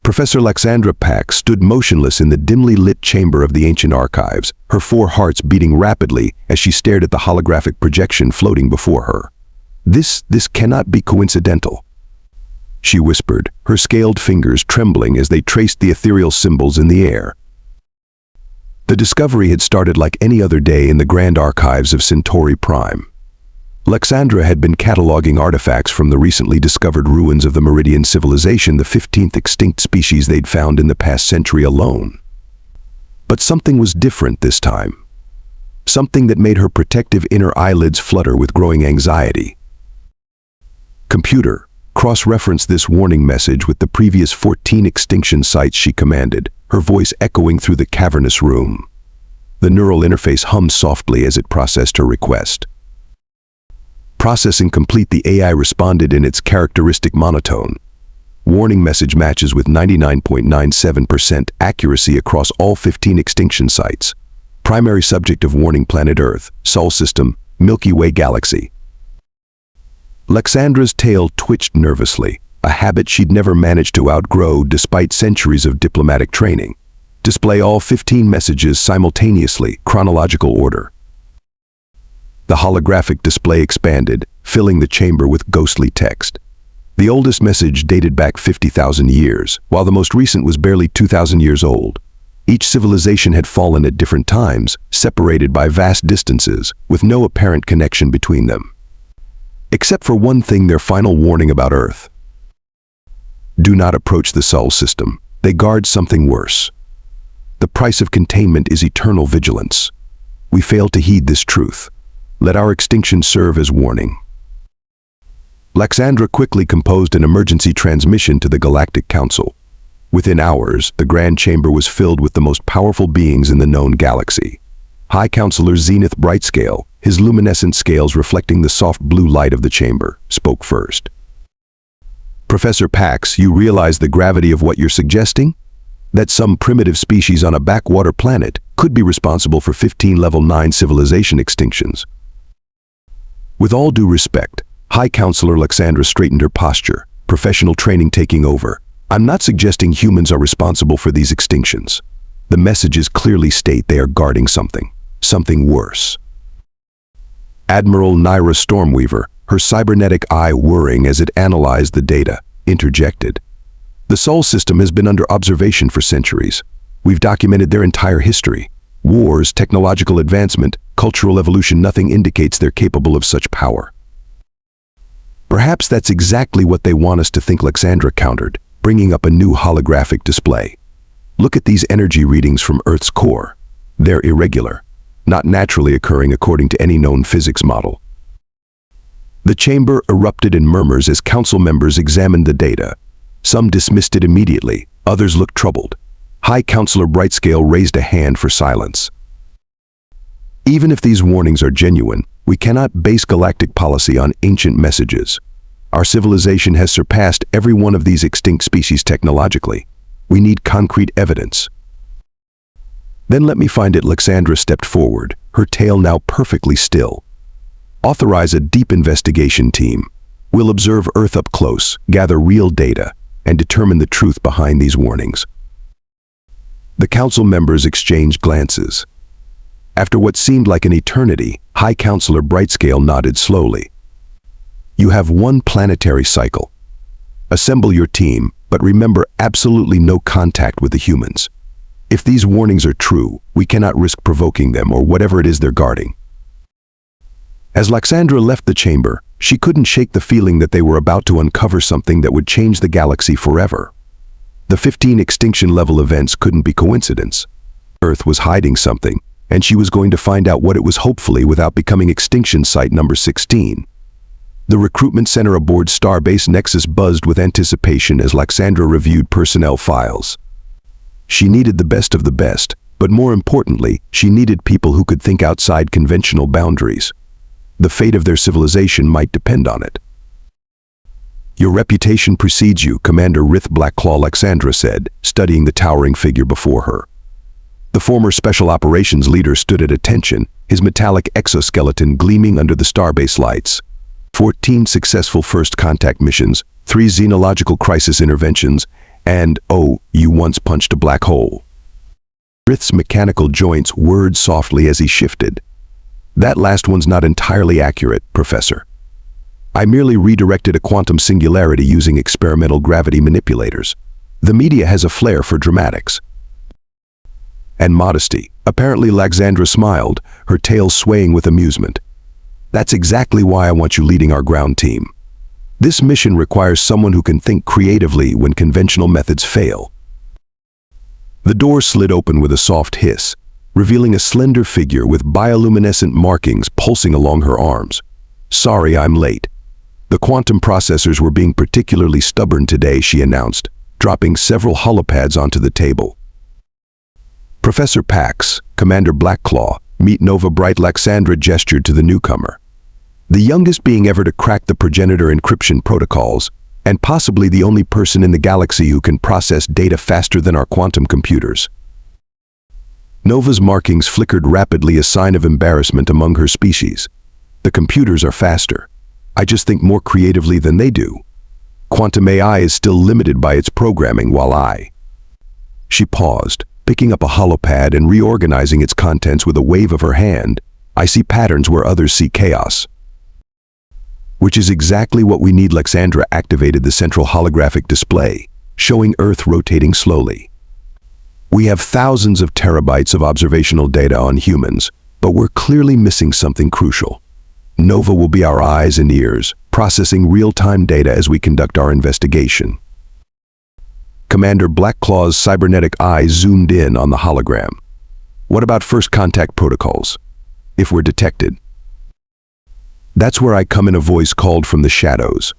Professor Alexandra Pack stood motionless in the dimly lit chamber of the ancient archives, her four hearts beating rapidly as she stared at the holographic projection floating before her. This cannot be coincidental," she whispered, her scaled fingers trembling as they traced the ethereal symbols in the air. The discovery had started like any other day in the grand archives of Centauri Prime. Alexandra had been cataloging artifacts from the recently discovered ruins of the Meridian civilization, the 15th extinct species they'd found in the past century alone. But something was different this time. Something that made her protective inner eyelids flutter with growing anxiety. "Computer, cross-reference this warning message with the previous 14 extinction sites," she commanded, her voice echoing through the cavernous room. The neural interface hummed softly as it processed her request. "Processing complete," the AI responded in its characteristic monotone. "Warning message matches with 99.97% accuracy across all 15 extinction sites. Primary subject of warning: planet Earth, Sol system, Milky Way galaxy." Alexandra's tail twitched nervously, a habit she'd never managed to outgrow despite centuries of diplomatic training. "Display all 15 messages simultaneously, chronological order." The holographic display expanded, filling the chamber with ghostly text. The oldest message dated back 50,000 years, while the most recent was barely 2,000 years old. Each civilization had fallen at different times, separated by vast distances, with no apparent connection between them. Except for one thing: their final warning about Earth. "Do not approach the Sol system. They guard something worse. The price of containment is eternal vigilance. We fail to heed this truth. Let our extinction serve as warning." Alexandra quickly composed an emergency transmission to the Galactic Council. Within hours, the Grand Chamber was filled with the most powerful beings in the known galaxy. High Counselor Zenith Brightscale, his luminescent scales reflecting the soft blue light of the chamber, spoke first. "Professor Pax, you realize the gravity of what you're suggesting? That some primitive species on a backwater planet could be responsible for 15 level 9 civilization extinctions." With all due respect, High Counselor Alexandra straightened her posture, professional training taking over. "I'm not suggesting humans are responsible for these extinctions. The messages clearly state they are guarding something worse." Admiral Naira Stormweaver, her cybernetic eye whirring as it analyzed the data, interjected. "The Sol system has been under observation for centuries. We've documented their entire history. Wars, technological advancement, cultural evolution, nothing indicates they're capable of such power." "Perhaps that's exactly what they want us to think," Alexandra countered, bringing up a new holographic display. "Look at these energy readings from Earth's core. They're irregular, not naturally occurring according to any known physics model." The chamber erupted in murmurs as council members examined the data. Some dismissed it immediately, others looked troubled. High Counselor Brightscale raised a hand for silence. "Even if these warnings are genuine, we cannot base galactic policy on ancient messages. Our civilization has surpassed every one of these extinct species technologically. We need concrete evidence." "Then let me find it." Alexandra stepped forward, her tail now perfectly still. "Authorize a deep investigation team. We'll observe Earth up close, gather real data, and determine the truth behind these warnings." The council members exchanged glances. After what seemed like an eternity, High Counselor Brightscale nodded slowly. "You have one planetary cycle. Assemble your team, but remember absolutely no contact with the humans. If these warnings are true, we cannot risk provoking them or whatever it is they're guarding." As Alexandra left the chamber, she couldn't shake the feeling that they were about to uncover something that would change the galaxy forever. The 15 extinction-level events couldn't be coincidence. Earth was hiding something, and she was going to find out what it was, hopefully without becoming extinction site number 16. The recruitment center aboard Starbase Nexus buzzed with anticipation as Alexandra reviewed personnel files. She needed the best of the best, but more importantly, she needed people who could think outside conventional boundaries. The fate of their civilization might depend on it. "Your reputation precedes you," Commander Rith Blackclaw, Alexandra said, studying the towering figure before her. The former Special Operations leader stood at attention, his metallic exoskeleton gleaming under the Starbase lights. 14 successful first contact missions, 3 xenological crisis interventions, And, oh, you once punched a black hole. Rith's mechanical joints whirred softly as he shifted. That last one's not entirely accurate, Professor. I merely redirected a quantum singularity using experimental gravity manipulators. The media has a flair for dramatics and modesty. Apparently, Laxandra smiled, her tail swaying with amusement. That's exactly why I want you leading our ground team. This mission requires someone who can think creatively when conventional methods fail. The door slid open with a soft hiss, revealing a slender figure with bioluminescent markings pulsing along her arms. Sorry, I'm late. The quantum processors were being particularly stubborn today, she announced, dropping several holopads onto the table. Professor Pax, Commander Blackclaw, meet Nova Bright. Laxandra gestured to the newcomer. The youngest being ever to crack the progenitor encryption protocols, and possibly the only person in the galaxy who can process data faster than our quantum computers. Nova's markings flickered rapidly, a sign of embarrassment among her species. The computers are faster. I just think more creatively than they do. Quantum AI is still limited by its programming while She paused, picking up a holopad and reorganizing its contents with a wave of her hand. I see patterns where others see chaos. Which is exactly what we need. Laxandra activated the central holographic display, showing Earth rotating slowly. We have thousands of terabytes of observational data on humans, but we're clearly missing something crucial. Nova will be our eyes and ears, processing real-time data as we conduct our investigation. Commander Blackclaw's cybernetic eye zoomed in on the hologram. What about first contact protocols? If we're detected. That's where I come in, a voice called from the shadows.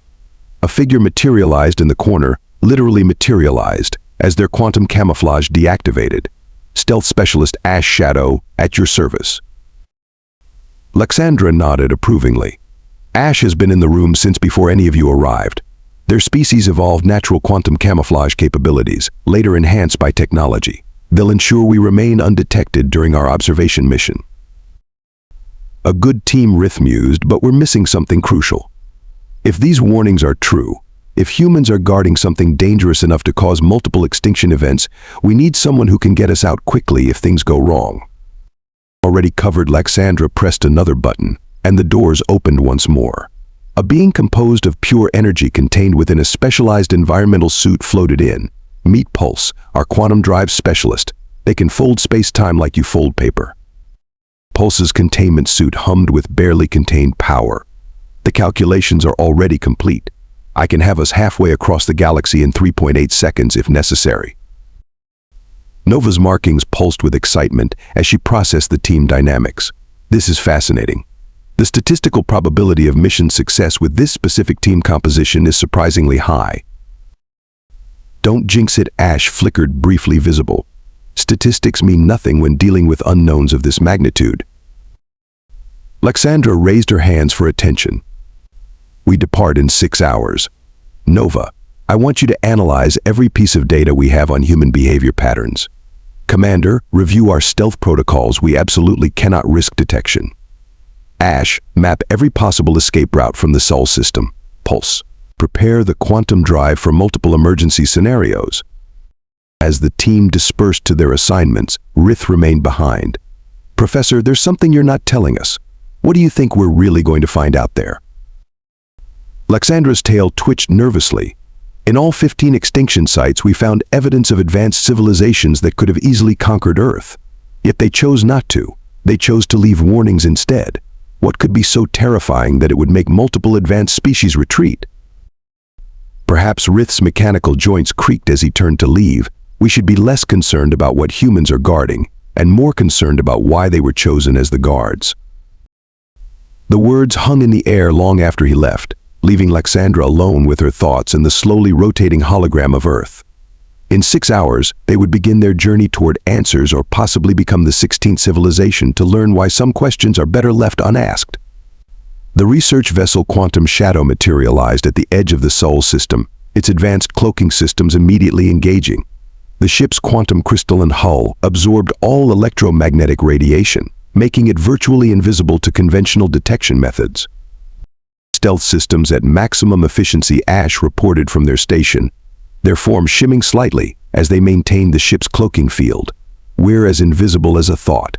A figure materialized in the corner, literally materialized, as their quantum camouflage deactivated. Stealth Specialist Ash Shadow, at your service. Laxandra nodded approvingly. Ash has been in the room since before any of you arrived. Their species evolved natural quantum camouflage capabilities, later enhanced by technology. They'll ensure we remain undetected during our observation mission. A good team, Rith mused, but we're missing something crucial. If these warnings are true, if humans are guarding something dangerous enough to cause multiple extinction events, we need someone who can get us out quickly if things go wrong. Already covered, Laxandra pressed another button, and the doors opened once more. A being composed of pure energy contained within a specialized environmental suit floated in. Meet Pulse, our quantum drive specialist. They can fold space-time like you fold paper. Pulse's containment suit hummed with barely contained power. The calculations are already complete. I can have us halfway across the galaxy in 3.8 seconds if necessary. Nova's markings pulsed with excitement as she processed the team dynamics. This is fascinating. The statistical probability of mission success with this specific team composition is surprisingly high. Don't jinx it, Ash flickered, briefly visible. Statistics mean nothing when dealing with unknowns of this magnitude. Laxandra raised her hands for attention. We depart in 6 hours. Nova, I want you to analyze every piece of data we have on human behavior patterns. Commander, review our stealth protocols. We absolutely cannot risk detection. Ash, map every possible escape route from the Sol system. Pulse, prepare the quantum drive for multiple emergency scenarios. As the team dispersed to their assignments, Rith remained behind. Professor, there's something you're not telling us. What do you think we're really going to find out there? Laxandra's tail twitched nervously. In all 15 extinction sites, we found evidence of advanced civilizations that could have easily conquered Earth. Yet they chose not to. They chose to leave warnings instead. What could be so terrifying that it would make multiple advanced species retreat? Perhaps Rith's mechanical joints creaked as he turned to leave. We should be less concerned about what humans are guarding, and more concerned about why they were chosen as the guards. The words hung in the air long after he left, leaving Laxandra alone with her thoughts and the slowly rotating hologram of Earth. In 6 hours, they would begin their journey toward answers, or possibly become the 16th civilization to learn why some questions are better left unasked. The research vessel Quantum Shadow materialized at the edge of the Sol system, its advanced cloaking systems immediately engaging. The ship's quantum crystalline hull absorbed all electromagnetic radiation, making it virtually invisible to conventional detection methods. Stealth systems at maximum efficiency, Ash reported from their station. their form shimming slightly as they maintained the ship's cloaking field. We're as invisible as a thought.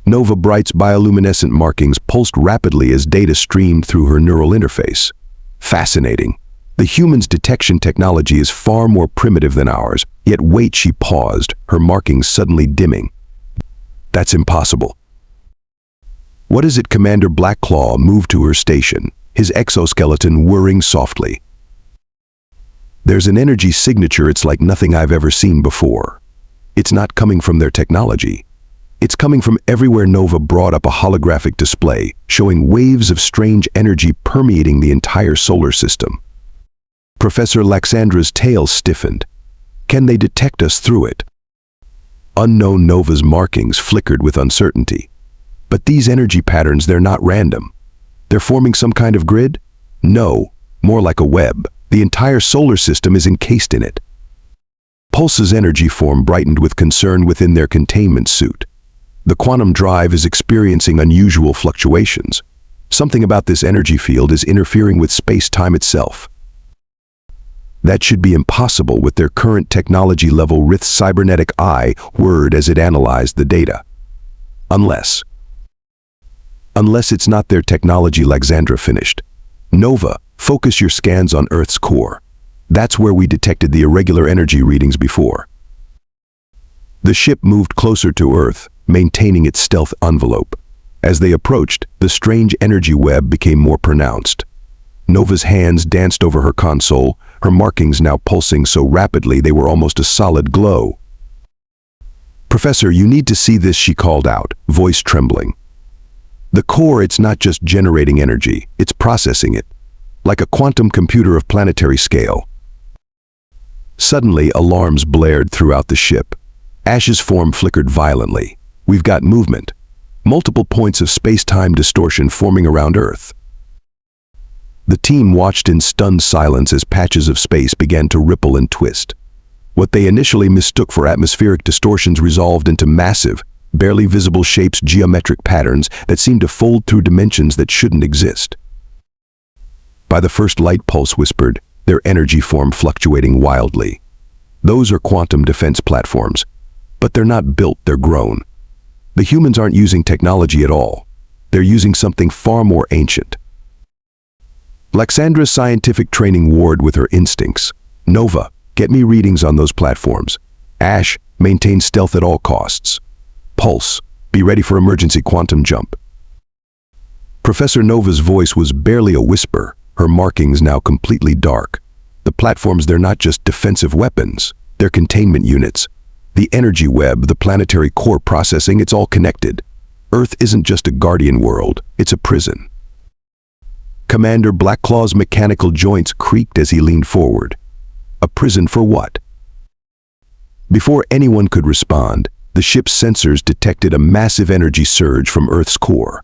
Nova Bright's bioluminescent markings pulsed rapidly as data streamed through her neural interface. Fascinating. The human's detection technology is far more primitive than ours, yet wait, she paused, her markings suddenly dimming. That's impossible. What is it? Commander Blackclaw moved to her station, his exoskeleton whirring softly. There's an energy signature, it's like nothing I've ever seen before. It's not coming from their technology. It's coming from everywhere. Nova brought up a holographic display, showing waves of strange energy permeating the entire solar system. Professor Laxandra's tail stiffened. Can they detect us through it? Unknown. Nova's markings flickered with uncertainty. But these energy patterns, they're not random. They're forming some kind of grid? No, more like a web. The entire solar system is encased in it. Pulse's energy form brightened with concern within their containment suit. The quantum drive is experiencing unusual fluctuations. Something about this energy field is interfering with space-time itself. That should be impossible with their current technology level. Rith's cybernetic eye whirred as it analyzed the data. Unless it's not their technology. Laxandra finished. Nova, focus your scans on Earth's core. That's where we detected the irregular energy readings before. The ship moved closer to Earth, maintaining its stealth envelope. As they approached, the strange energy web became more pronounced. Nova's hands danced over her console, her markings now pulsing so rapidly they were almost a solid glow. Professor, you need to see this, she called out, voice trembling. The core, it's not just generating energy, it's processing it, like a quantum computer of planetary scale. Suddenly, alarms blared throughout the ship. Ash's form flickered violently. We've got movement. Multiple points of space-time distortion forming around Earth. The team watched in stunned silence as patches of space began to ripple and twist. What they initially mistook for atmospheric distortions resolved into massive, barely visible shapes, geometric patterns that seemed to fold through dimensions that shouldn't exist. By the first light pulse whispered, their energy form fluctuating wildly. Those are quantum defense platforms, but they're not built, they're grown. The humans aren't using technology at all. They're using something far more ancient. Laxandra's scientific training warred with her instincts. Nova, get me readings on those platforms. Ash, maintain stealth at all costs. Pulse, be ready for emergency quantum jump. Professor Nova's voice was barely a whisper, her markings now completely dark. The platforms, they're not just defensive weapons, they're containment units. The energy web, the planetary core processing, it's all connected. Earth isn't just a guardian world, it's a prison. Commander Blackclaw's mechanical joints creaked as he leaned forward. A prison for what? Before anyone could respond, the ship's sensors detected a massive energy surge from Earth's core.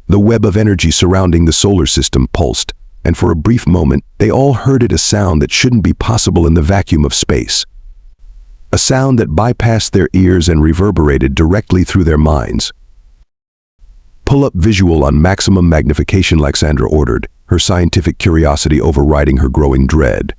The web of energy surrounding the solar system pulsed, and for a brief moment, they all heard it, a sound that shouldn't be possible in the vacuum of space. A sound that bypassed their ears and reverberated directly through their minds. Pull up visual on maximum magnification, Laxandra ordered, her scientific curiosity overriding her growing dread.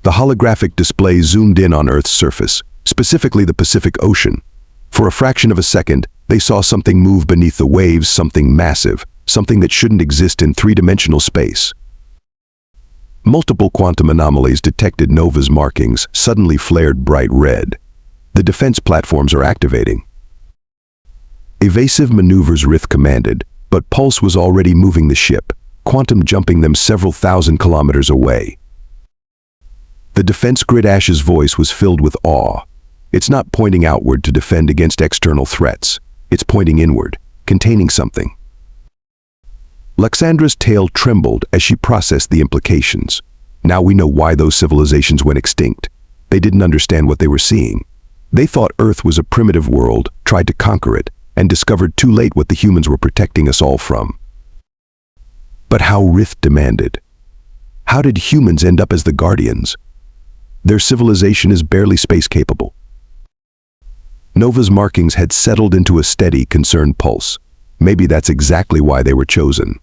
The holographic display zoomed in on Earth's surface, specifically the Pacific Ocean. For a fraction of a second, they saw something move beneath the waves, something massive, something that shouldn't exist in three-dimensional space. Multiple quantum anomalies detected. Nova's markings suddenly flared bright red. The defense platforms are activating. Evasive maneuvers, Rith commanded, but Pulse was already moving the ship, quantum jumping them several thousand kilometers away. The defense grid, Ash's voice was filled with awe. It's not pointing outward to defend against external threats. It's pointing inward, containing something. Laxandra's tail trembled as she processed the implications. Now we know why those civilizations went extinct. They didn't understand what they were seeing. They thought Earth was a primitive world, tried to conquer it, and discovered too late what the humans were protecting us all from. But how? Rith demanded. How did humans end up as the guardians? Their civilization is barely space-capable. Nova's markings had settled into a steady, concerned pulse. Maybe that's exactly why they were chosen.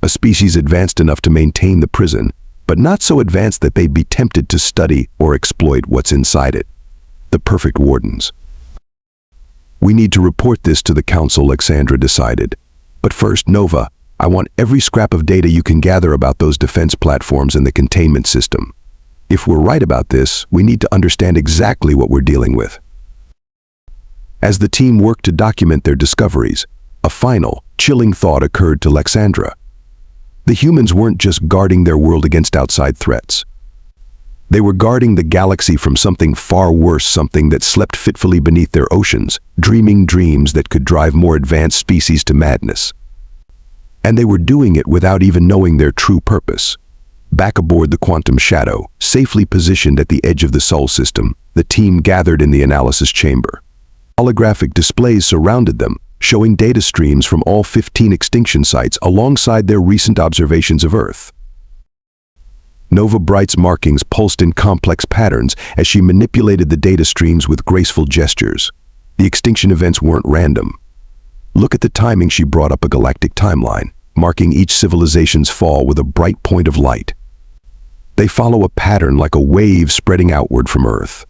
A species advanced enough to maintain the prison, but not so advanced that they'd be tempted to study or exploit what's inside it. The perfect wardens. We need to report this to the council, Lexandra decided. But first, Nova, I want every scrap of data you can gather about those defense platforms and the containment system. If we're right about this, we need to understand exactly what we're dealing with. As the team worked to document their discoveries, a final, chilling thought occurred to Lexandra. The humans weren't just guarding their world against outside threats. They were guarding the galaxy from something far worse, something that slept fitfully beneath their oceans, dreaming dreams that could drive more advanced species to madness. And they were doing it without even knowing their true purpose. Back aboard the Quantum Shadow, safely positioned at the edge of the Sol system, the team gathered in the analysis chamber. Holographic displays surrounded them, showing data streams from all 15 extinction sites alongside their recent observations of Earth. Nova Bright's markings pulsed in complex patterns as she manipulated the data streams with graceful gestures. The extinction events weren't random. Look at the timing. She brought up a galactic timeline, marking each civilization's fall with a bright point of light. They follow a pattern like a wave spreading outward from Earth.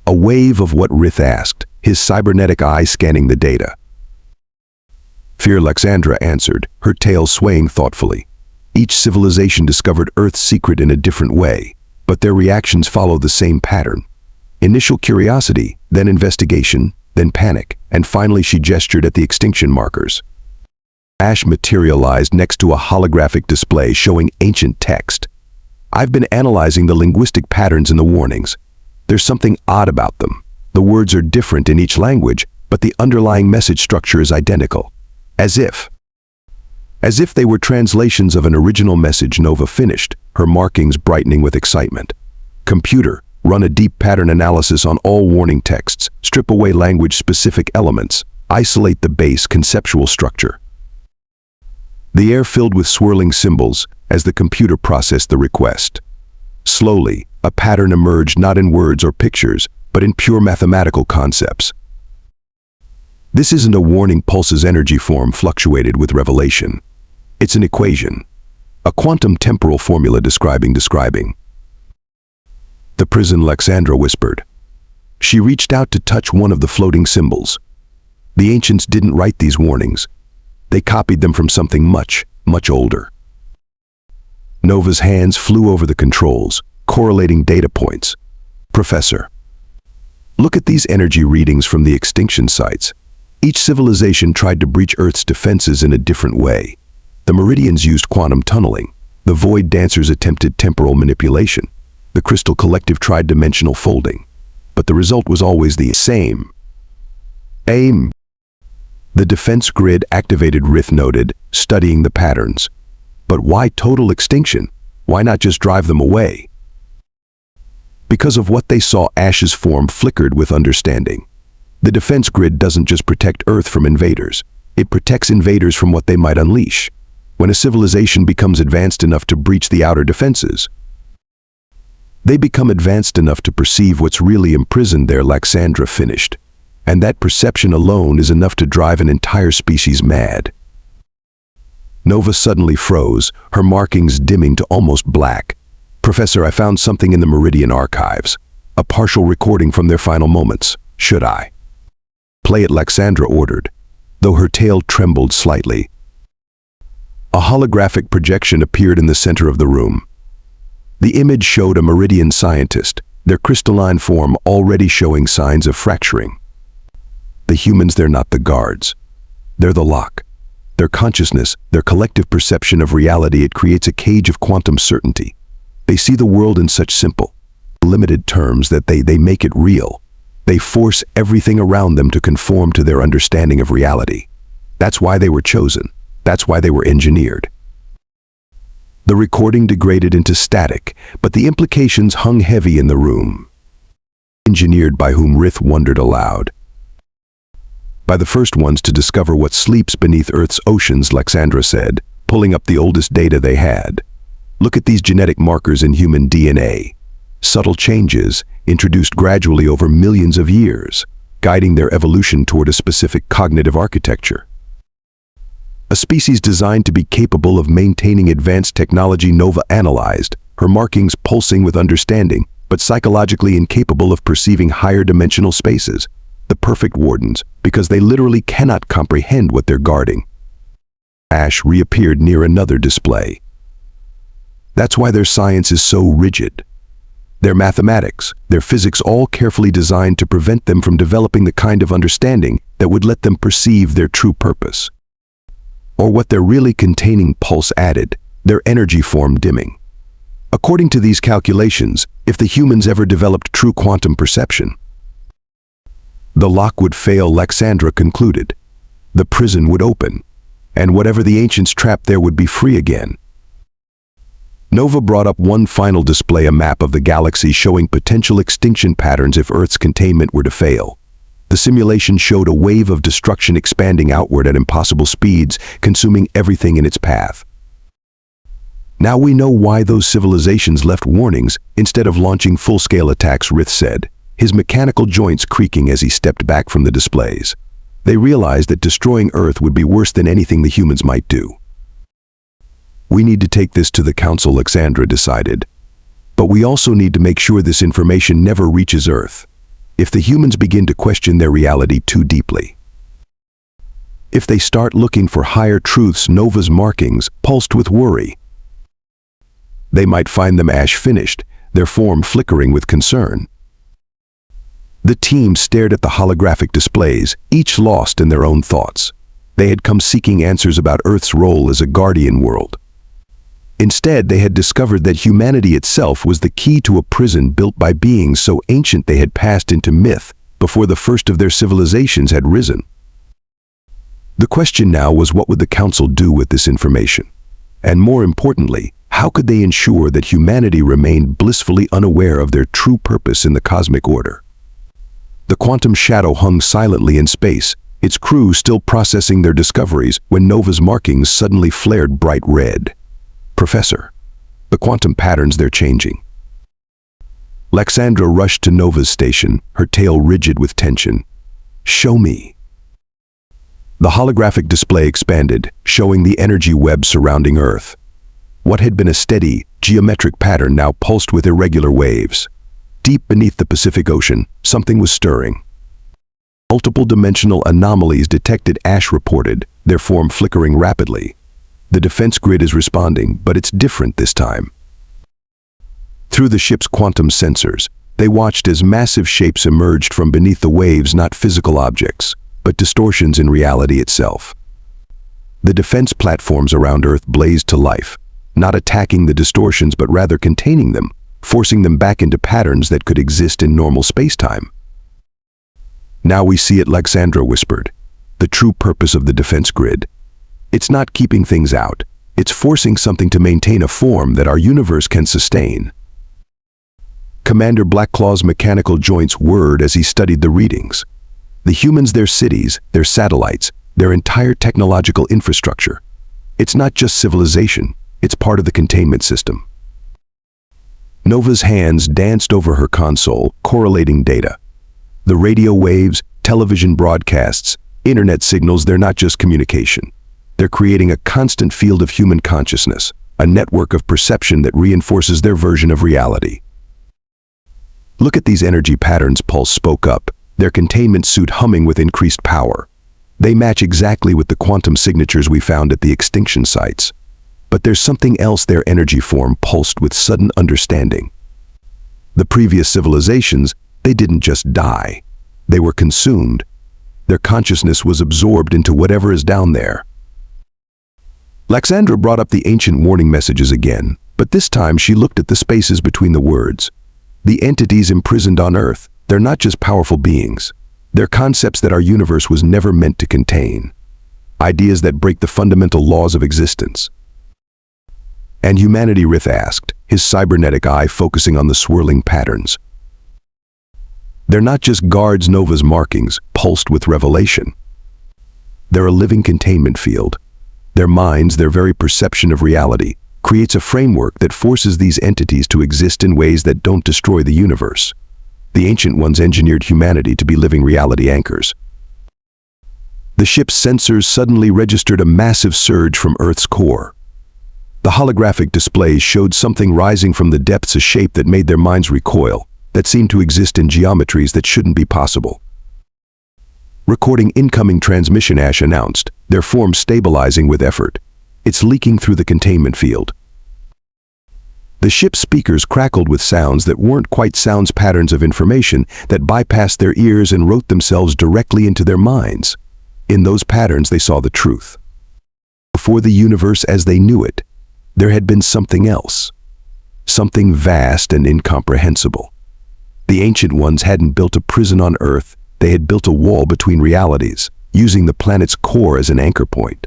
A wave of what? Rith asked, his cybernetic eye scanning the data. Fear, Lexandra answered, her tail swaying thoughtfully. Each civilization discovered Earth's secret in a different way, but their reactions follow the same pattern. Initial curiosity, then investigation, then panic, and finally she gestured at the extinction markers. Ash materialized next to a holographic display showing ancient text. I've been analyzing the linguistic patterns in the warnings. There's something odd about them. The words are different in each language, but the underlying message structure is identical. As if they were translations of an original message. Nova finished, her markings brightening with excitement. Computer, run a deep pattern analysis on all warning texts, strip away language-specific elements, isolate the base conceptual structure. The air filled with swirling symbols as the computer processed the request. Slowly, a pattern emerged, not in words or pictures, but in pure mathematical concepts. This isn't a warning. Pulse's energy form fluctuated with revelation. It's an equation, a quantum temporal formula describing. The prison, Lexandra whispered. She reached out to touch one of the floating symbols. The ancients didn't write these warnings. They copied them from something much, much older. Nova's hands flew over the controls, correlating data points. Professor, look at these energy readings from the extinction sites. Each civilization tried to breach Earth's defenses in a different way. The Meridians used quantum tunneling. The Void Dancers attempted temporal manipulation. The Crystal Collective tried dimensional folding. But the result was always the same. AIM. The defense grid activated, Rith noted, studying the patterns. But why total extinction? Why not just drive them away? Because of what they saw. Ash's form flickered with understanding. The defense grid doesn't just protect Earth from invaders. It protects invaders from what they might unleash. When a civilization becomes advanced enough to breach the outer defenses, they become advanced enough to perceive what's really imprisoned there, Lexandra finished. And that perception alone is enough to drive an entire species mad. Nova suddenly froze, her markings dimming to almost black. Professor, I found something in the Meridian archives. A partial recording from their final moments. Should I play it? Lexandra ordered, though her tail trembled slightly. A holographic projection appeared in the center of the room. The image showed a Meridian scientist, their crystalline form already showing signs of fracturing. The humans, they're not the guards. They're the lock. Their consciousness, their collective perception of reality, it creates a cage of quantum certainty. They see the world in such simple, limited terms that they make it real. They force everything around them to conform to their understanding of reality. That's why they were chosen. That's why they were engineered. The recording degraded into static, but the implications hung heavy in the room. Engineered by whom? Rith wondered aloud. By the first ones to discover what sleeps beneath Earth's oceans, Lexandra said, pulling up the oldest data they had. Look at these genetic markers in human DNA. Subtle changes, introduced gradually over millions of years, guiding their evolution toward a specific cognitive architecture. a species designed to be capable of maintaining advanced technology. Nova analyzed, her markings pulsing with understanding, but psychologically incapable of perceiving higher dimensional spaces. The perfect wardens, because they literally cannot comprehend what they're guarding. Ash reappeared near another display. That's why their science is so rigid. Their mathematics, their physics, all carefully designed to prevent them from developing the kind of understanding that would let them perceive their true purpose. Or what they're really containing. Pulse added, their energy form dimming. According to these calculations, if the humans ever developed true quantum perception, the lock would fail. Lexandra concluded. The prison would open, and whatever the ancients trapped there would be free again. Nova brought up one final display, a map of the galaxy showing potential extinction patterns if Earth's containment were to fail. The simulation showed a wave of destruction expanding outward at impossible speeds, consuming everything in its path. Now we know why those civilizations left warnings instead of launching full-scale attacks, Rith said, his mechanical joints creaking as he stepped back from the displays. They realized that destroying Earth would be worse than anything the humans might do. We need to take this to the Council, Lexandra decided. But we also need to make sure this information never reaches Earth. If the humans begin to question their reality too deeply, if they start looking for higher truths, Nova's markings pulsed with worry. They might find them. Ash finished, their form flickering with concern. The team stared at the holographic displays, each lost in their own thoughts. They had come seeking answers about Earth's role as a guardian world. Instead, they had discovered that humanity itself was the key to a prison built by beings so ancient they had passed into myth before the first of their civilizations had risen. The question now was, what would the Council do with this information? And more importantly, how could they ensure that humanity remained blissfully unaware of their true purpose in the cosmic order? The quantum shadow hung silently in space, its crew still processing their discoveries, when Nova's markings suddenly flared bright red. Professor, the quantum patterns, they're changing. Lexandra rushed to Nova's station, her tail rigid with tension. Show me. The holographic display expanded, showing the energy web surrounding Earth. What had been a steady, geometric pattern now pulsed with irregular waves. Deep beneath the Pacific Ocean, something was stirring. Multiple dimensional anomalies detected, Ash reported, their form flickering rapidly. The defense grid is responding, but it's different this time. Through the ship's quantum sensors, they watched as massive shapes emerged from beneath the waves, not physical objects, but distortions in reality itself. The defense platforms around Earth blazed to life, not attacking the distortions but rather containing them, forcing them back into patterns that could exist in normal space-time. Now we see it, Lexandra whispered. The true purpose of the defense grid. It's not keeping things out. It's forcing something to maintain a form that our universe can sustain. Commander Blackclaw's mechanical joints whirred as he studied the readings. The humans, their cities, their satellites, their entire technological infrastructure. It's not just civilization, it's part of the containment system. Nova's hands danced over her console, correlating data. The radio waves, television broadcasts, internet signals, they're not just communication. They're creating a constant field of human consciousness, a network of perception that reinforces their version of reality. Look at these energy patterns, Pulse spoke up, their containment suit humming with increased power. They match exactly with the quantum signatures we found at the extinction sites. But there's something else. Their energy form pulsed with sudden understanding. The previous civilizations, they didn't just die. They were consumed. Their consciousness was absorbed into whatever is down there. Lexandra brought up the ancient warning messages again, but this time she looked at the spaces between the words. The entities imprisoned on Earth, they're not just powerful beings. They're concepts that our universe was never meant to contain. Ideas that break the fundamental laws of existence. And humanity, Rith asked, his cybernetic eye focusing on the swirling patterns. They're not just guards. Nova's markings pulsed with revelation. They're a living containment field. Their minds, their very perception of reality, creates a framework that forces these entities to exist in ways that don't destroy the universe. The ancient ones engineered humanity to be living reality anchors. The ship's sensors suddenly registered a massive surge from Earth's core. The holographic displays showed something rising from the depths, a shape that made their minds recoil, that seemed to exist in geometries that shouldn't be possible. Recording incoming transmission, Ash announced, their form stabilizing with effort. It's leaking through the containment field. The ship's speakers crackled with sounds that weren't quite sounds, patterns of information that bypassed their ears and wrote themselves directly into their minds. In those patterns they saw the truth. Before the universe as they knew it, there had been something else. Something vast and incomprehensible. The Ancient Ones hadn't built a prison on Earth, they had built a wall between realities, using the planet's core as an anchor point.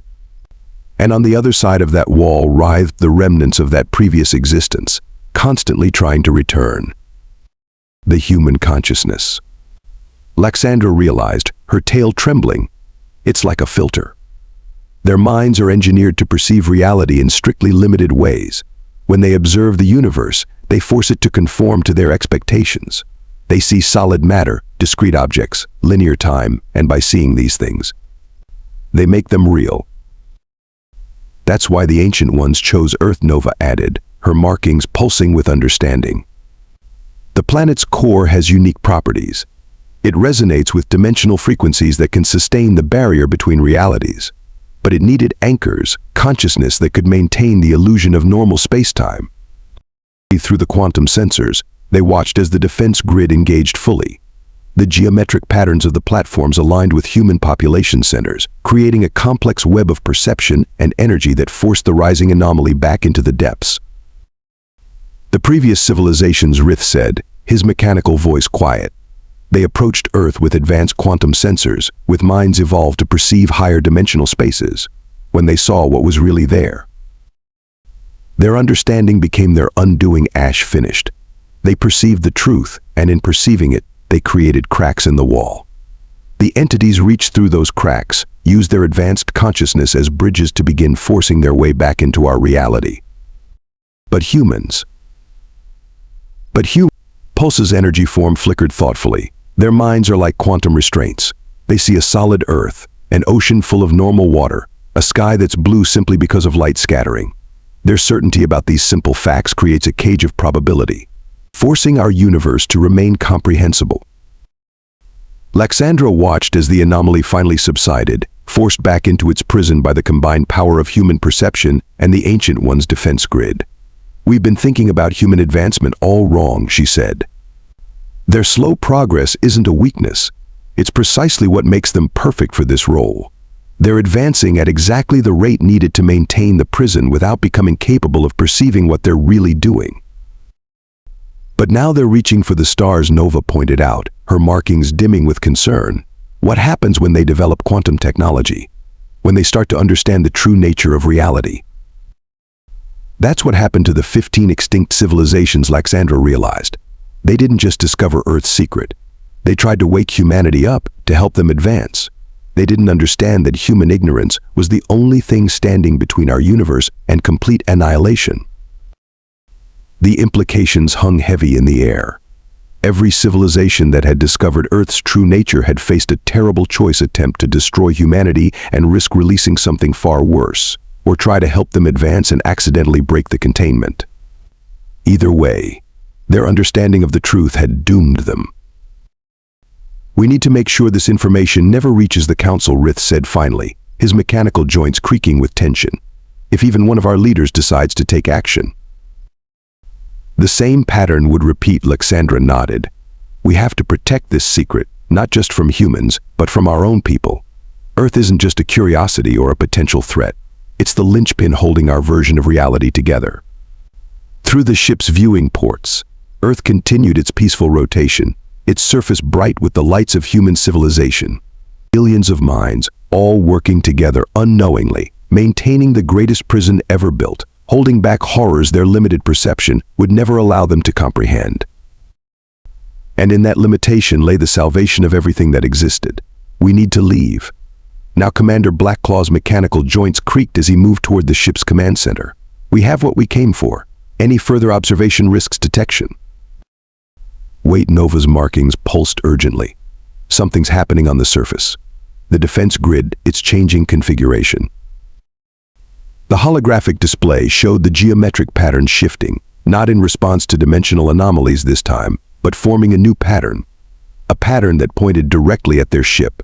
And on the other side of that wall writhed the remnants of that previous existence, constantly trying to return. The human consciousness. Laxandra realized, her tail trembling. It's like a filter. Their minds are engineered to perceive reality in strictly limited ways. When they observe the universe, they force it to conform to their expectations. They see solid matter, discrete objects, linear time, and by seeing these things, they make them real. That's why the Ancient Ones chose Earth, Nova added, her markings pulsing with understanding. The planet's core has unique properties. It resonates with dimensional frequencies that can sustain the barrier between realities. But it needed anchors, consciousness that could maintain the illusion of normal space-time. Through the quantum sensors, they watched as the defense grid engaged fully. The geometric patterns of the platforms aligned with human population centers, creating a complex web of perception and energy that forced the rising anomaly back into the depths. The previous civilizations, Rith said, his mechanical voice quiet. They approached Earth with advanced quantum sensors, with minds evolved to perceive higher dimensional spaces, when they saw what was really there. Their understanding became their undoing, Ash finished. They perceived the truth, and in perceiving it, they created cracks in the wall. The entities reached through those cracks, used their advanced consciousness as bridges to begin forcing their way back into our reality. Pulse's energy form flickered thoughtfully. Their minds are like quantum restraints. They see a solid Earth, an ocean full of normal water, a sky that's blue simply because of light scattering. Their certainty about these simple facts creates a cage of probability, forcing our universe to remain comprehensible. Laxandra watched as the anomaly finally subsided, forced back into its prison by the combined power of human perception and the Ancient One's defense grid. We've been thinking about human advancement all wrong, she said. Their slow progress isn't a weakness. It's precisely what makes them perfect for this role. They're advancing at exactly the rate needed to maintain the prison without becoming capable of perceiving what they're really doing. But now they're reaching for the stars, Nova pointed out, her markings dimming with concern. What happens when they develop quantum technology? When they start to understand the true nature of reality? That's what happened to the 15 extinct civilizations, Laxandra realized. They didn't just discover Earth's secret. They tried to wake humanity up to help them advance. They didn't understand that human ignorance was the only thing standing between our universe and complete annihilation. The implications hung heavy in the air. Every civilization that had discovered Earth's true nature had faced a terrible choice: attempt to destroy humanity and risk releasing something far worse, or try to help them advance and accidentally break the containment. Either way, their understanding of the truth had doomed them. We need to make sure this information never reaches the Council, Rith said finally, his mechanical joints creaking with tension. If even one of our leaders decides to take action. The same pattern would repeat, Laxandra nodded. We have to protect this secret, not just from humans, but from our own people. Earth isn't just a curiosity or a potential threat. It's the linchpin holding our version of reality together. Through the ship's viewing ports, Earth continued its peaceful rotation, its surface bright with the lights of human civilization. Billions of minds, all working together unknowingly, maintaining the greatest prison ever built, holding back horrors their limited perception would never allow them to comprehend. And in that limitation lay the salvation of everything that existed. We need to leave. Now Commander Blackclaw's mechanical joints creaked as he moved toward the ship's command center. We have what we came for. Any further observation risks detection. Wait, Nova's markings pulsed urgently. Something's happening on the surface. the defense grid, its changing configuration. The holographic display showed the geometric pattern shifting, not in response to dimensional anomalies this time, but forming a new pattern. A pattern that pointed directly at their ship.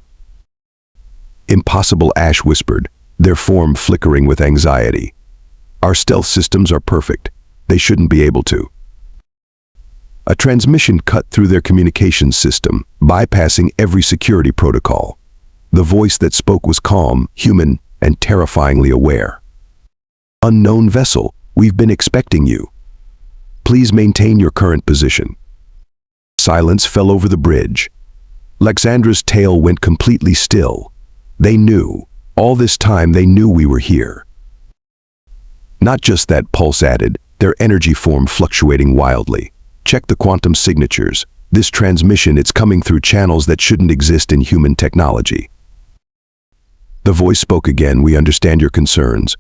"Impossible," Ash whispered, their form flickering with anxiety. "Our stealth systems are perfect. They shouldn't be able to." A transmission cut through their communications system, bypassing every security protocol. The voice that spoke was calm, human, and terrifyingly aware. "Unknown vessel, we've been expecting you. Please maintain your current position." Silence fell over the bridge. Lexandra's tail went completely still. They knew. All this time they knew we were here. Not just that, Pulse added, their energy form fluctuating wildly. "Check the quantum signatures. This transmission, it's coming through channels that shouldn't exist in human technology." The voice spoke again. "We understand your concerns.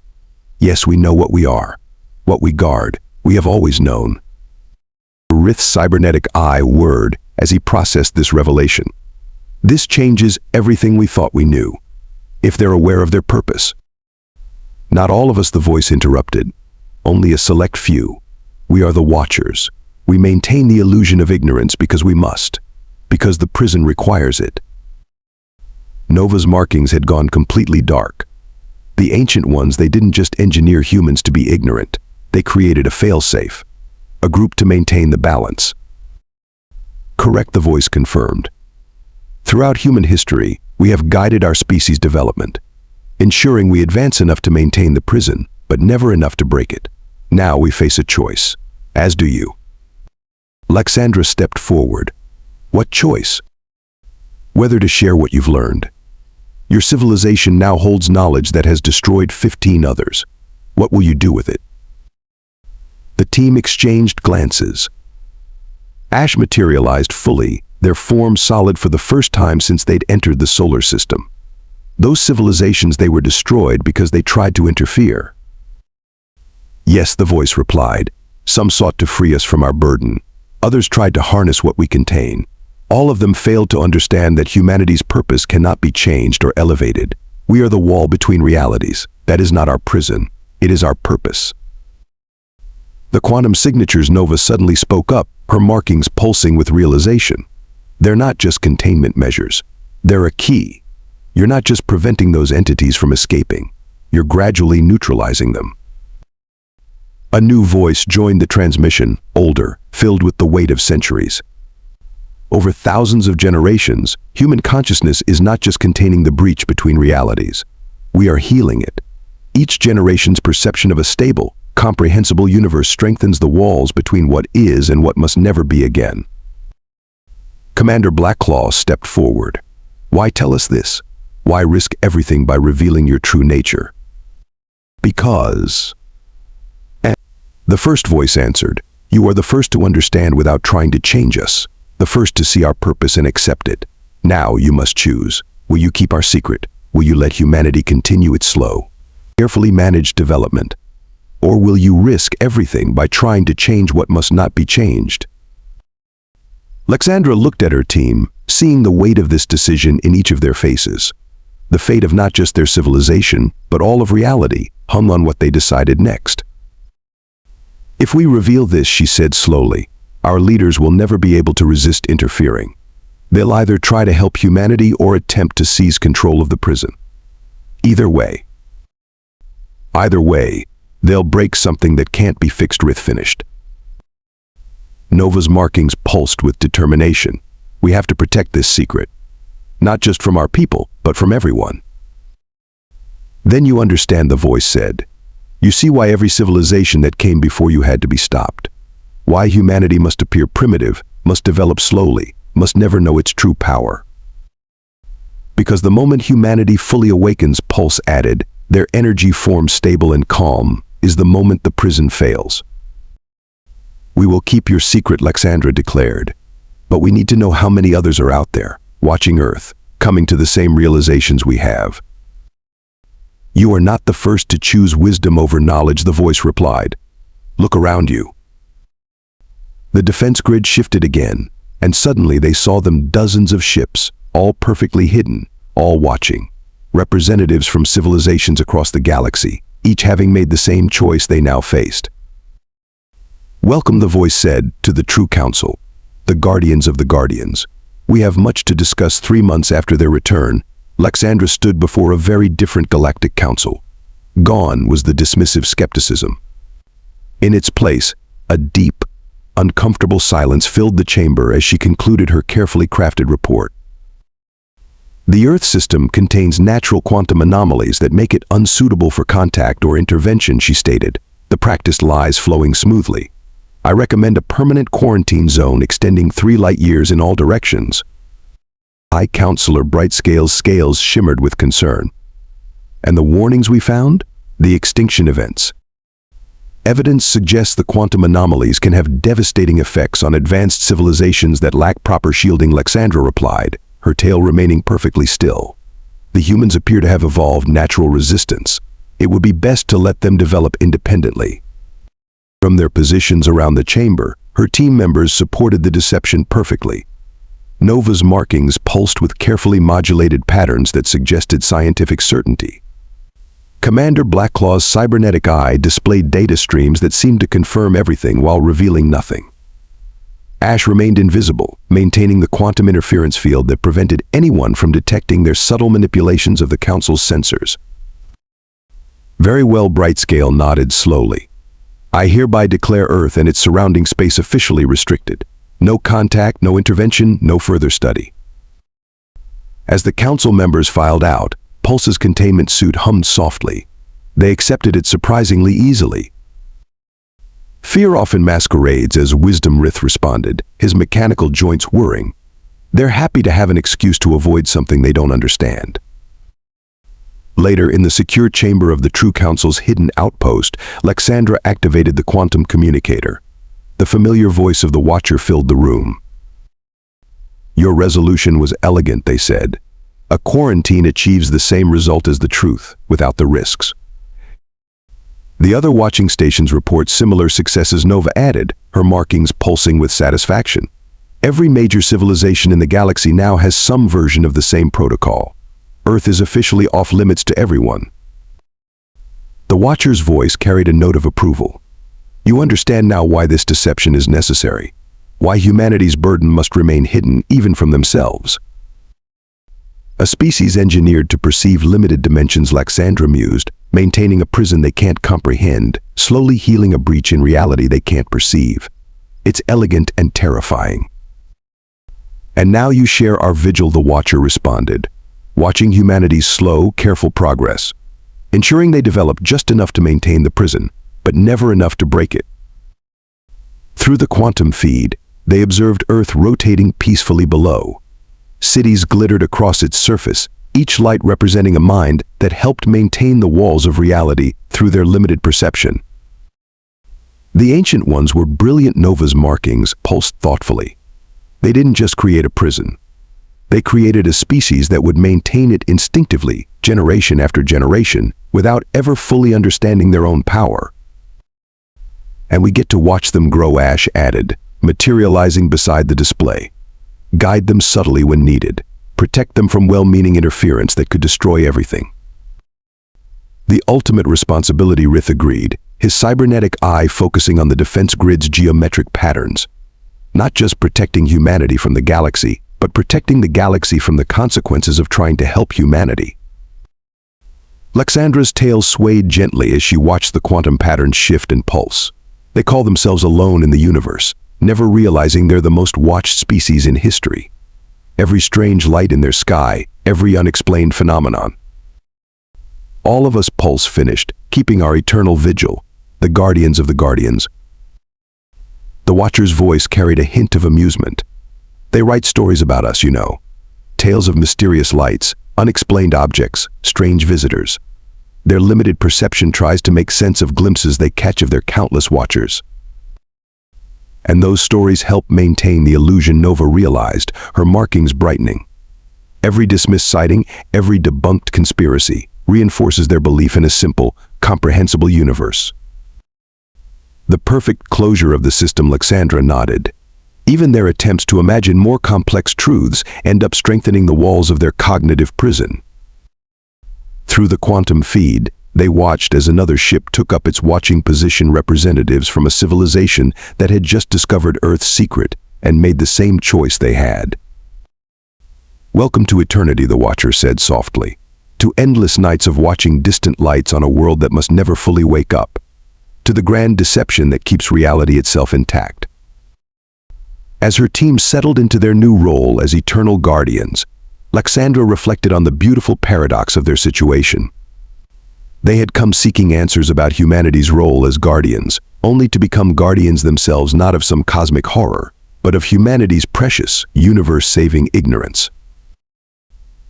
Yes, we know what we are, what we guard. We have always known." Rith's cybernetic eye whirred as he processed this revelation. "This changes everything we thought we knew. If they're aware of their purpose." "Not all of us," the voice interrupted. "Only a select few. We are the Watchers. We maintain the illusion of ignorance because we must. Because the prison requires it." Nova's markings had gone completely dark. The Ancient Ones, they didn't just engineer humans to be ignorant. They created a failsafe. A group to maintain the balance. "Correct," the voice confirmed. "Throughout human history, we have guided our species' development, ensuring we advance enough to maintain the prison, but never enough to break it. Now we face a choice, as do you." Lexandra stepped forward. "What choice?" "Whether to share what you've learned. Your civilization now holds knowledge that has destroyed 15 others. What will you do with it?" The team exchanged glances. Ash materialized fully, their form solid for the first time since they'd entered the solar system. Those civilizations, they were destroyed because they tried to interfere. "Yes," the voice replied. "Some sought to free us from our burden. Others tried to harness what we contain. All of them failed to understand that humanity's purpose cannot be changed or elevated. We are the wall between realities. That is not our prison. It is our purpose." The quantum signatures, Nova suddenly spoke up, her markings pulsing with realization. "They're not just containment measures. They're a key. You're not just preventing those entities from escaping. You're gradually neutralizing them." A new voice joined the transmission, older, filled with the weight of centuries. "Over thousands of generations, human consciousness is not just containing the breach between realities. We are healing it. Each generation's perception of a stable, comprehensible universe strengthens the walls between what is and what must never be again." Commander Blackclaw stepped forward. "Why tell us this? Why risk everything by revealing your true nature?" "Because..." The first voice answered. "You are the first to understand without trying to change us. The first to see our purpose and accept it. Now you must choose. Will you keep our secret? Will you let humanity continue its slow, carefully managed development? Or will you risk everything by trying to change what must not be changed?" Lexandra looked at her team, seeing the weight of this decision in each of their faces. The fate of not just their civilization, but all of reality, hung on what they decided next. "If we reveal this," she said slowly, "our leaders will never be able to resist interfering. They'll either try to help humanity or attempt to seize control of the prison. Either way, they'll break something that can't be fixed." Rith finished. Nova's markings pulsed with determination. "We have to protect this secret. Not just from our people, but from everyone." "Then you understand," the voice said. "You see why every civilization that came before you had to be stopped. Why humanity must appear primitive, must develop slowly, must never know its true power. Because the moment humanity fully awakens," Pulse added, "their energy forms stable and calm, is the moment the prison fails." "We will keep your secret," Lexandra declared. "But we need to know how many others are out there, watching Earth, coming to the same realizations we have." "You are not the first to choose wisdom over knowledge," the voice replied. "Look around you." The defense grid shifted again, and suddenly they saw them dozens of ships, all perfectly hidden, all watching. Representatives from civilizations across the galaxy, each having made the same choice they now faced. "Welcome," the voice said, "to the true council, the guardians of the guardians. We have much to discuss." 3 months after their return, Lexandra stood before a very different galactic council. Gone was the dismissive skepticism. In its place, a deep, uncomfortable silence filled the chamber as she concluded her carefully crafted report. "The Earth system contains natural quantum anomalies that make it unsuitable for contact or intervention," she stated, the practiced lies flowing smoothly. "I recommend a permanent quarantine zone extending 3 light years in all directions." High Counselor Brightscale's scales shimmered with concern. "And the warnings we found? The extinction events. Evidence suggests the quantum anomalies can have devastating effects on advanced civilizations that lack proper shielding," Lexandra replied, her tail remaining perfectly still. "The humans appear to have evolved natural resistance. It would be best to let them develop independently." From their positions around the chamber, her team members supported the deception perfectly. Nova's markings pulsed with carefully modulated patterns that suggested scientific certainty. Commander Blackclaw's cybernetic eye displayed data streams that seemed to confirm everything while revealing nothing. Ash remained invisible, maintaining the quantum interference field that prevented anyone from detecting their subtle manipulations of the Council's sensors. "Very well," Brightscale nodded slowly. "I hereby declare Earth and its surrounding space officially restricted. No contact, no intervention, no further study." As the Council members filed out, Pulse's containment suit hummed softly. They accepted it surprisingly easily. "Fear often masquerades as wisdom," Rith responded, his mechanical joints whirring. "They're happy to have an excuse to avoid something they don't understand." Later, in the secure chamber of the True Council's hidden outpost, Lexandra activated the quantum communicator. The familiar voice of the Watcher filled the room. "Your resolution was elegant," they said. "A quarantine achieves the same result as the truth, without the risks." The other watching stations report similar successes, Nova added, her markings pulsing with satisfaction. "Every major civilization in the galaxy now has some version of the same protocol. Earth is officially off limits to everyone." The Watcher's voice carried a note of approval. "You understand now why this deception is necessary, why humanity's burden must remain hidden even from themselves." "A species engineered to perceive limited dimensions," Lexandra mused, "maintaining a prison they can't comprehend, slowly healing a breach in reality they can't perceive. It's elegant and terrifying." "And now you share our vigil," the Watcher responded, "watching humanity's slow, careful progress, ensuring they develop just enough to maintain the prison, but never enough to break it." Through the quantum feed, they observed Earth rotating peacefully below. Cities glittered across its surface, each light representing a mind that helped maintain the walls of reality through their limited perception. The ancient ones were brilliant. Nova's markings pulsed thoughtfully. They didn't just create a prison. They created a species that would maintain it instinctively, generation after generation, without ever fully understanding their own power. "And we get to watch them grow," Ash added, materializing beside the display. "Guide them subtly when needed. Protect them from well-meaning interference that could destroy everything." "The ultimate responsibility," Rith agreed, his cybernetic eye focusing on the defense grid's geometric patterns. "Not just protecting humanity from the galaxy, but protecting the galaxy from the consequences of trying to help humanity." Lexandra's tail swayed gently as she watched the quantum patterns shift and pulse. They call themselves alone in the universe, never realizing they're the most watched species in history. Every strange light in their sky, every unexplained phenomenon. "All of us," Pulse finished, "keeping our eternal vigil, the guardians of the guardians." The Watcher's voice carried a hint of amusement. "They write stories about us, you know. Tales of mysterious lights, unexplained objects, strange visitors. Their limited perception tries to make sense of glimpses they catch of their countless watchers. And those stories help maintain the illusion," Nova realized, her markings brightening. "Every dismissed sighting, every debunked conspiracy, reinforces their belief in a simple, comprehensible universe." "The perfect closure of the system," Lexandra nodded. Even their attempts to imagine more complex truths end up strengthening the walls of their cognitive prison. Through the quantum feed, they watched as another ship took up its watching position, representatives from a civilization that had just discovered Earth's secret and made the same choice they had. "Welcome to eternity," the watcher said softly, "to endless nights of watching distant lights on a world that must never fully wake up, to the grand deception that keeps reality itself intact." As her team settled into their new role as eternal guardians, Lexandra reflected on the beautiful paradox of their situation. They had come seeking answers about humanity's role as guardians, only to become guardians themselves, not of some cosmic horror, but of humanity's precious, universe-saving ignorance.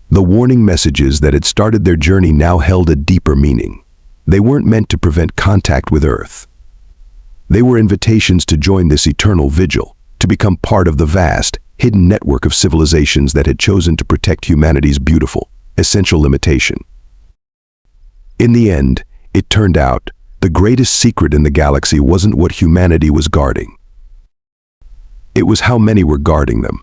The warning messages that had started their journey now held a deeper meaning. They weren't meant to prevent contact with Earth. They were invitations to join this eternal vigil, to become part of the vast, hidden network of civilizations that had chosen to protect humanity's beautiful, essential limitation. In the end, it turned out, the greatest secret in the galaxy wasn't what humanity was guarding. It was how many were guarding them.